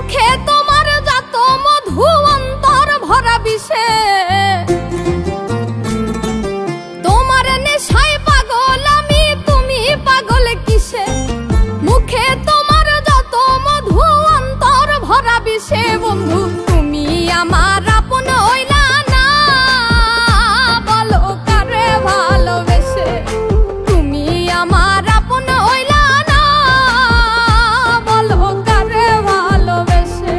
মুখে তোমার যত মধু অন্তর ভরা বিষে তোমার নেশায় পাগল আমি তুমি পাগল কিসে মুখে তোমার যত মধু অন্তর ভরা বিষে বন্ধু তুমি আমার আপন হইলা না বলো কারে ভালোবেসে তুমি আমার আপন হইলা না বলো কারে ভালোবেসে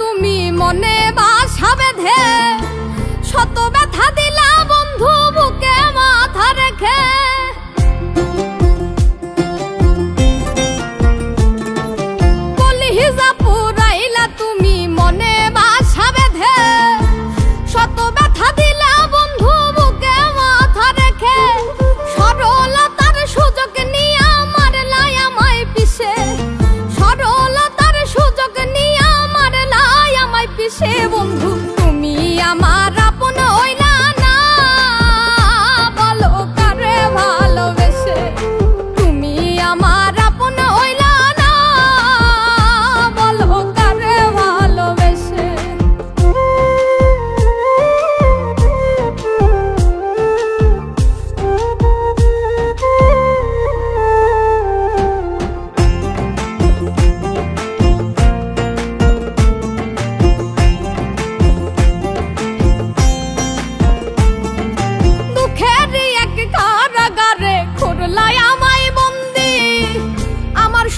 তুমি মনে বাসা বেঁধে শত ব্যথা দিলা বন্ধু বুকে মাথা রেখে কলিজা পুরাইলা তুমি মনে বাসা বেঁধে শত ব্যথা দিলা বন্ধু বুকে মাথা রেখে সরলতার সুযোগ নিয়ে আমার লাই আমায় পিছে সরলতার সুযোগ নিয়ে পিছে বন্ধু তুমি আমার আপন হইলা না বলো কারে ভালোবেসে তুমি আমার আপন হইলা না বলো কারে ভালোবেসে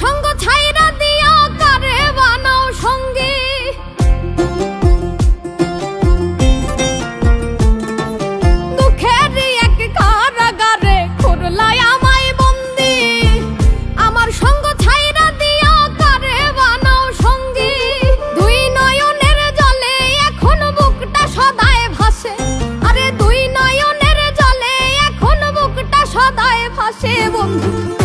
সঙ্গ ছাইরা দিয়া কারে বানাও সঙ্গী দুঃখের এক কারাগারে খুরলাই আমায় বন্দি আমার সঙ্গ ছাইরা দিয়া কারে বানাও সঙ্গী দুই নয়নের জলে এখন বুকটা সদায় ভাসে আরে দুই নয়নের জলে এখন বুকটা সদায় ভাসে বন্ধু